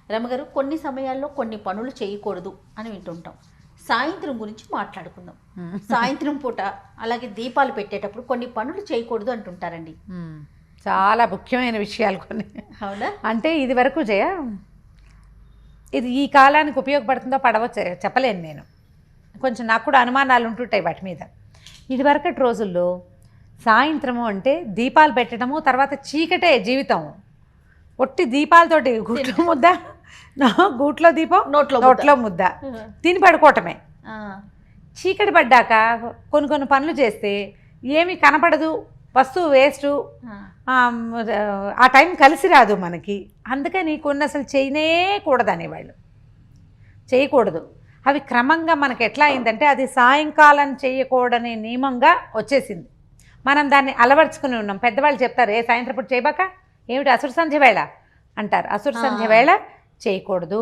రమగారు కొన్ని సమయాల్లో కొన్ని పనులు చేయకూడదు అని వింటుంటాం. సాయంత్రం గురించి మాట్లాడుకుందాం. సాయంత్రం పూట అలాగే దీపాలు పెట్టేటప్పుడు కొన్ని పనులు చేయకూడదు అంటుంటారండి. చాలా ముఖ్యమైన విషయాలు కొన్ని. అవునా? అంటే ఇది వరకు జయ, ఇది ఈ కాలానికి ఉపయోగపడుతుందో పడవో చెప్పలేను నేను. కొంచెం నాకు కూడా అనుమానాలు ఉంటుంటాయి వాటి మీద. ఇదివరకటి రోజుల్లో సాయంత్రము అంటే దీపాలు పెట్టడము, తర్వాత చీకటే జీవితం. ఒట్టి దీపాలతోటి గుట్లో ముద్ద, గూట్లో దీపం, నోట్లో ముద్ద తిని పడుకోవటమే. చీకటి పడ్డాక కొన్ని కొన్ని పనులు చేస్తే ఏమీ కనపడదు, వస్తువు వేస్టు, ఆ టైం కలిసి రాదు మనకి. అందుకని కొన్ని అసలు చేయనేకూడదు అనేవాళ్ళు, చేయకూడదు. అవి క్రమంగా మనకి ఎట్లా అయిందంటే అది సాయంకాలం చేయకూడని నియమంగా వచ్చేసింది. మనం దాన్ని అలవర్చుకుని ఉన్నాం. పెద్దవాళ్ళు చెప్తారు, ఏ సాయంత్రం పూట చేయబాక, ఏమిటి అసురు సంధ్య వేళ అంటారు. అసురు సంధ్య వేళ చేయకూడదు,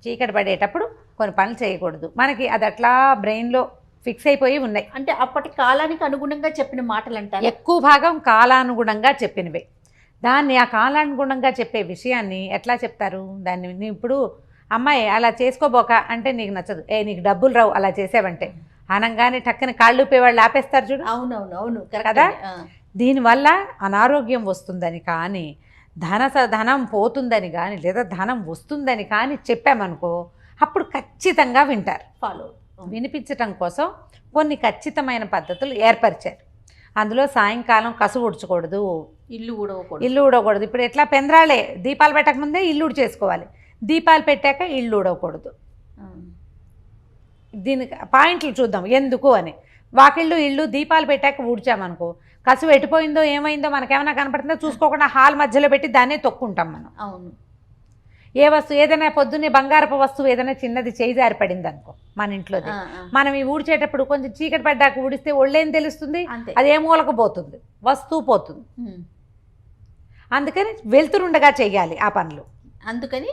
చీకటి పడేటప్పుడు కొన్ని పనులు చేయకూడదు. మనకి అది అట్లా బ్రెయిన్లో ఫిక్స్ అయిపోయి ఉన్నాయి. అంటే అప్పటి కాలానికి అనుగుణంగా చెప్పిన మాటలు అంటారు. ఎక్కువ భాగం కాలానుగుణంగా చెప్పినవే. దాన్ని ఆ కాలానుగుణంగా చెప్పే విషయాన్ని ఎట్లా చెప్తారు? దాన్ని ఇప్పుడు అమ్మాయి అలా చేసుకోబోక అంటే నీకు నచ్చదు, నీకు డబ్బులు రావు అలా చేసావంటే అనగానే టక్కన కాళ్ళు ఊపేవాళ్ళు ఆపేస్తారు చూడు. అవునవును కదా. దీనివల్ల అనారోగ్యం వస్తుందని కానీ, ధనం పోతుందని కానీ, లేదా ధనం వస్తుందని కానీ చెప్పామనుకో, అప్పుడు ఖచ్చితంగా వింటారు. ఫాలో వినిపించటం కోసం కొన్ని ఖచ్చితమైన పద్ధతులు ఏర్పరిచారు. అందులో సాయంకాలం కసు ఊడ్చకూడదు, ఇల్లు ఊడకూడదు. ఇప్పుడు ఎట్లా పెందరాళే దీపాలు పెట్టకముందే ఇల్లు ఊడ్చేసుకోవాలి, దీపాలు పెట్టాక ఇల్లు ఊడకూడదు. దీనికి పాయింట్లు చూద్దాం ఎందుకు అని. వాకిళ్ళు ఇల్లు దీపాలు పెట్టాక ఊడ్చామనుకో, కసు ఎట్టిపోయిందో ఏమైందో మనకేమైనా కనపడుతుందో చూసుకోకుండా హాల్ మధ్యలో పెట్టి దాన్నే తొక్కుంటాం మనం. అవును. ఏ వస్తువు ఏదైనా పొద్దున్నే బంగారపు వస్తువు ఏదైనా చిన్నది చేయి జారి పడింది అనుకో మన ఇంట్లోది, మనం ఈ ఊడ్చేటప్పుడు కొంచెం చీకటి పడ్డాక ఊడిస్తే ఒళ్ళేం తెలుస్తుంది, అది ఏ మూలకు పోతుంది, వస్తువు పోతుంది. అందుకని వెళ్తురుండగా చెయ్యాలి ఆ పనులు. అందుకని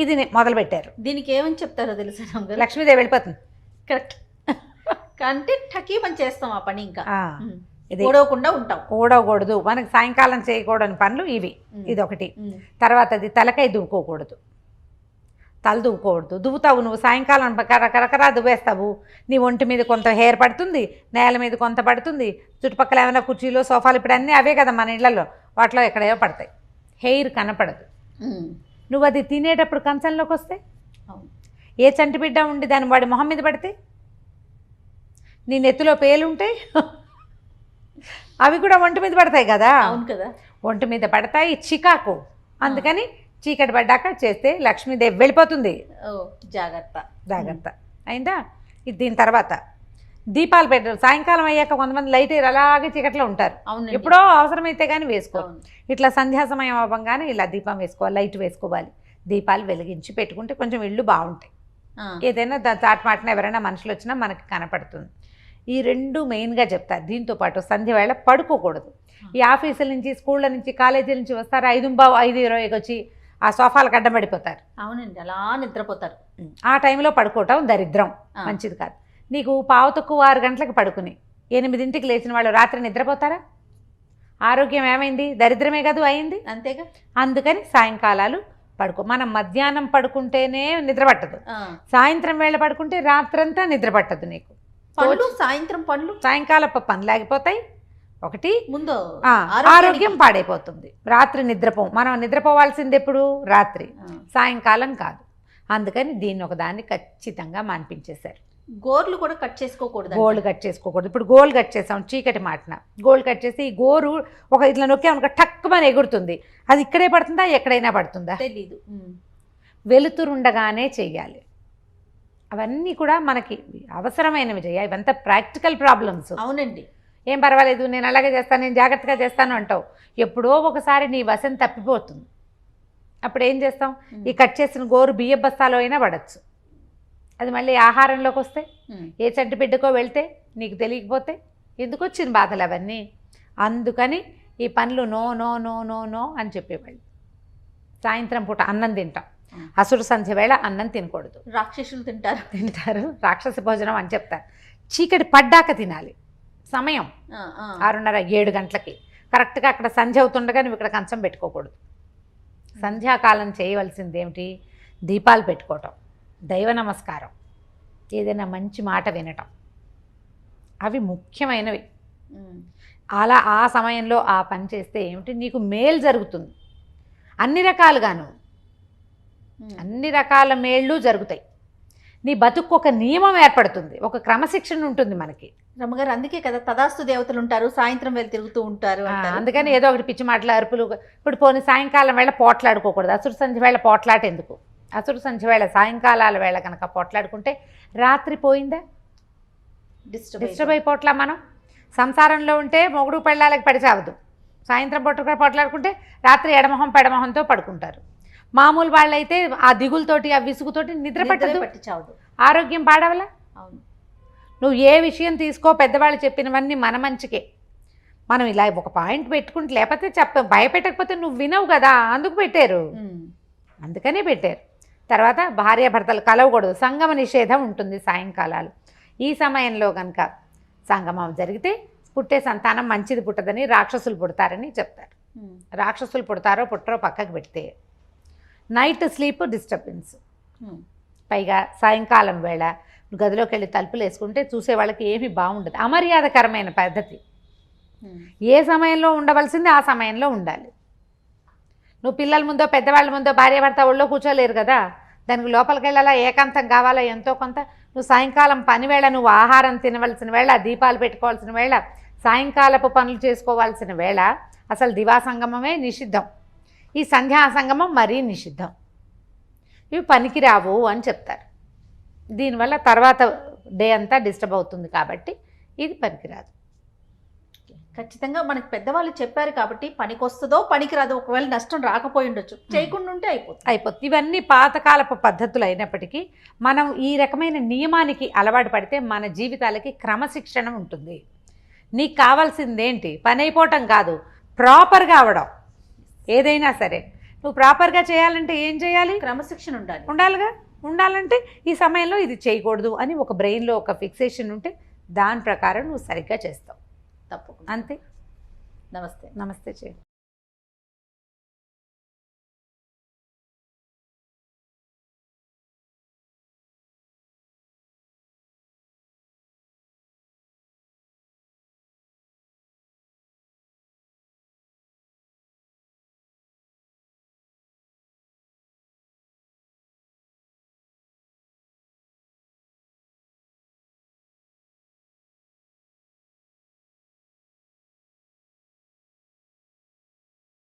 ఇది మొదలు పెట్టారు. దీనికి ఏమని చెప్తారో తెలుసా? లక్ష్మీదేవి వెళ్ళిపోతుంది. కరెక్ట్. అంటే టకీమని చేస్తాం ఆ పని, ఇంకా ఇది ఊడవకుండా ఉంటాం. ఊడవకూడదు, మనకి సాయంకాలం చేయకూడని పనులు ఇవి. ఇదొకటి. తర్వాత అది తలకాయ దువ్వుకోకూడదు, తల దువ్వుకోకూడదు. దువ్వుతావు నువ్వు సాయంకాలం కరకరా దువ్వేస్తావు, నీ ఒంటి మీద కొంత హెయిర్ పడుతుంది, నేల మీద కొంత పడుతుంది, చుట్టుపక్కల ఏమైనా కుర్చీలు సోఫాలు ఇప్పుడు అన్నీ అవే కదా మన ఇళ్లలో, వాటిలో ఎక్కడేవో పడతాయి, హెయిర్ కనపడదు. నువ్వు అది తినేటప్పుడు కంచంలోకి వస్తే ఏ చంటి బిడ్డ ఉండి దాని వాడి మొహం మీద పడితే, నీ నెత్తిలో పేలుంటాయి, అవి కూడా ఒంటి మీద పడతాయి కదా. అవును కదా, ఒంటి మీద పడతాయి, చికాకు. అందుకని చీకటి పడ్డాక చేస్తే లక్ష్మీదేవి వెళ్ళిపోతుంది. జాగ్రత్త అయిందా. ఇది దీని తర్వాత దీపాలు పెట్టారు. సాయంకాలం అయ్యాక కొంతమంది లైట్ అలాగే చీకట్లో ఉంటారు, ఎప్పుడో అవసరమైతే కానీ వేసుకోవాలి. ఇట్లా సంధ్యా సమయం అవ్వగానే ఇలా దీపం వేసుకోవాలి, లైట్ వేసుకోవాలి, దీపాలు వెలిగించి పెట్టుకుంటే కొంచెం ఇళ్ళు బాగుంటాయి. ఏదైనా చాట్మాటన ఎవరైనా మనుషులు వచ్చినా మనకి కనపడుతుంది. ఈ రెండు మెయిన్గా చెప్తారు. దీంతోపాటు సంధ్య వేళ పడుకోకూడదు. ఈ ఆఫీసుల నుంచి, స్కూళ్ళ నుంచి, కాలేజీల నుంచి వస్తారు, 5:20 వచ్చి ఆ సోఫాలకు అడ్డం పడిపోతారు. అవునండి, అలా నిద్రపోతారు. ఆ టైంలో పడుకోవటం దరిద్రం, మంచిది కాదు. నీకు 5:15 గంటలకు పడుకుని 8ంటికి లేచిన వాళ్ళు రాత్రి నిద్రపోతారా? ఆరోగ్యం ఏమైంది? దరిద్రమే కాదు అయింది. అంతేగా. అందుకని సాయంకాలాలు పడుకో. మనం మధ్యాహ్నం పడుకుంటేనే నిద్ర పట్టదు, సాయంత్రం వేళ పడుకుంటే రాత్రంతా నిద్ర పట్టదు నీకు. సాయంత్రం పనులు, సాయంకాలపు పనులు ఆగిపోతాయి. ఒకటి ముందు ఆరోగ్యం పాడైపోతుంది. రాత్రి నిద్రపో, మనం నిద్రపోవాల్సింది ఎప్పుడు? రాత్రి, సాయంకాలం కాదు. అందుకని దీన్ని ఒకదాన్ని ఖచ్చితంగా మాన్పించేశారు. గోర్లు కూడా కట్ చేసుకోకూడదు. గోళ్ళు కట్ చేసుకోకూడదు. ఇప్పుడు గోల్ కట్ చేసాం చీకటి మాటన, గోల్ కట్ చేసి ఈ గోరు ఒక ఇట్లా నొక్కామనుకో టక్కుమని ఎగురుతుంది. అది ఇక్కడే పడుతుందా ఎక్కడైనా పడుతుందా తెలీదు. వెలుతురుండగానే చెయ్యాలి. అవన్నీ కూడా మనకి అవసరమైనవి చేయాలి. ఇవంతా ప్రాక్టికల్ ప్రాబ్లమ్స్. అవునండి. ఏం పర్వాలేదు, నేను అలాగే చేస్తాను, నేను జాగ్రత్తగా చేస్తాను అంటావు. ఎప్పుడో ఒకసారి నీ వశం తప్పిపోతుంది. అప్పుడు ఏం చేస్తాం? ఈ కట్ చేసిన గోరు బియ్య బస్తాలో అయినా పడచ్చు. అది మళ్ళీ ఆహారంలోకి వస్తే, ఏ చంటి బిడ్డకో వెళ్తే నీకు తెలియకపోతే ఎందుకు వచ్చిన బాధలు అవన్నీ. అందుకని ఈ పనులు no no no no no అని చెప్పేవాళ్ళు. సాయంత్రం పూట అన్నం తింటాం, అసురు సంధ్య వేళ అన్నం తినకూడదు. రాక్షసులు తింటారు, రాక్షస భోజనం అని చెప్తారు. చీకటి పడ్డాక తినాలి. సమయం 6:30, 7 గంటలకి కరెక్ట్గా అక్కడ సంధ్య అవుతుండగా నువ్వు ఇక్కడ కంచం పెట్టుకోకూడదు. సంధ్యాకాలం చేయవలసింది ఏమిటి? దీపాలు పెట్టుకోవటం, దైవ నమస్కారం, ఏదైనా మంచి మాట వినటం, అవి ముఖ్యమైనవి. అలా ఆ సమయంలో ఆ పని చేస్తే ఏమిటి, నీకు మేలు జరుగుతుంది. అన్ని రకాలుగాను అన్ని రకాల మేళ్ళు జరుగుతాయి. నీ బతుకు ఒక నియమం ఏర్పడుతుంది, ఒక క్రమశిక్షణ ఉంటుంది మనకి. రమ్మగారు అందుకే కదా తదాస్తు దేవతలు ఉంటారు, సాయంత్రం వేళ తిరుగుతూ ఉంటారు అంటారు. అందుకని ఏదో ఒకటి పిచ్చి మాటలు, అరుపులు. ఇప్పుడు పోనీ సాయంకాలం వేళ పోట్లాడుకోకూడదు, అసురు సంధ్య వేళ పోట్లాట ఎందుకు? అసురు సంధ్య వేళ సాయంకాలాల వేళ కనుక పోట్లాడుకుంటే రాత్రి పోయిందా? డిస్టర్బ్ అయిపోట్లా. మనం సంసారంలో ఉంటే మొగుడు పెళ్ళాలకి పడి చావదు, సాయంత్రం పూట పోట్లాడుకుంటే రాత్రి ఎడమొహం పెడమొహంతో పడుకుంటారు. మామూలు వాళ్ళైతే ఆ దిగులతోటి ఆ విసుగుతోటి నిద్ర పట్టి చావదు, ఆరోగ్యం పాడవలా. అవును. నువ్వు ఏ విషయం తీసుకో, పెద్దవాళ్ళు చెప్పినవన్నీ మన మంచికే. మనం ఇలా ఒక పాయింట్ పెట్టుకుంటే, లేకపోతే భయపెట్టకపోతే నువ్వు వినవు కదా, అందుకు పెట్టారు, అందుకనే పెట్టారు. తర్వాత భార్యాభర్తలు కలవకూడదు, సంగమ నిషేధం ఉంటుంది సాయంకాలాలు. ఈ సమయంలో కనుక సంగమం జరిగితే పుట్టే సంతానం మంచిది పుట్టదని, రాక్షసులు పుడతారని చెప్తారు. రాక్షసులు పుడతారో పుట్టరో పక్కకు పెడితే నైట్ స్లీప్ డిస్టర్బెన్స్. పైగా సాయంకాలం వేళ గదిలోకి వెళ్ళి తలుపులు వేసుకుంటే చూసే వాళ్ళకి ఏమీ బాగుండదు, అమర్యాదకరమైన పద్ధతి. ఏ సమయంలో ఉండవలసింది ఆ సమయంలో ఉండాలి. నువ్వు పిల్లల ముందో పెద్దవాళ్ళ ముందో భార్యాభర్త ఒళ్ళో కూర్చోలేరు కదా, దానికి లోపలికి వెళ్ళాలా, ఏకాంతం కావాలా ఎంతో కొంత. నువ్వు సాయంకాలం పని వేళ, నువ్వు ఆహారం తినవలసిన వేళ, దీపాలు పెట్టుకోవాల్సిన వేళ, సాయంకాలపు పనులు చేసుకోవాల్సిన వేళ, అసలు దివా సంగమమే నిషిద్ధం. ఈ సంధ్యా సంగమం మరీ నిషిద్ధం. ఇవి పనికిరావు అని చెప్తారు. దీనివల్ల తర్వాత డే అంతా డిస్టర్బ్ అవుతుంది కాబట్టి ఇది పనికిరాదు. ఖచ్చితంగా మనకి పెద్దవాళ్ళు చెప్పారు కాబట్టి పనికొస్తుందో పనికిరాదో, ఒకవేళ నష్టం రాకపోయి ఉండొచ్చు, చేయకుండా ఉంటే అయిపోతుంది. ఇవన్నీ పాతకాలపు పద్ధతులు అయినప్పటికీ మనం ఈ రకమైన నియమానికి అలవాటు పడితే మన జీవితాలకి క్రమశిక్షణ ఉంటుంది. నీకు కావాల్సిందేంటి? పని అయిపోవటం కాదు, ప్రాపర్గా అవడం. ఏదైనా సరే నువ్వు ప్రాపర్గా చేయాలంటే ఏం చేయాలి? క్రమశిక్షణ ఉండాలిగా. ఉండాలంటే ఈ సమయంలో ఇది చేయకూడదు అని ఒక బ్రెయిన్లో ఒక ఫిక్సేషన్ ఉంటే దాని ప్రకారం నువ్వు సరిగ్గా చేస్తావు. తప్పకుండా. అంతే. నమస్తే. నమస్తే.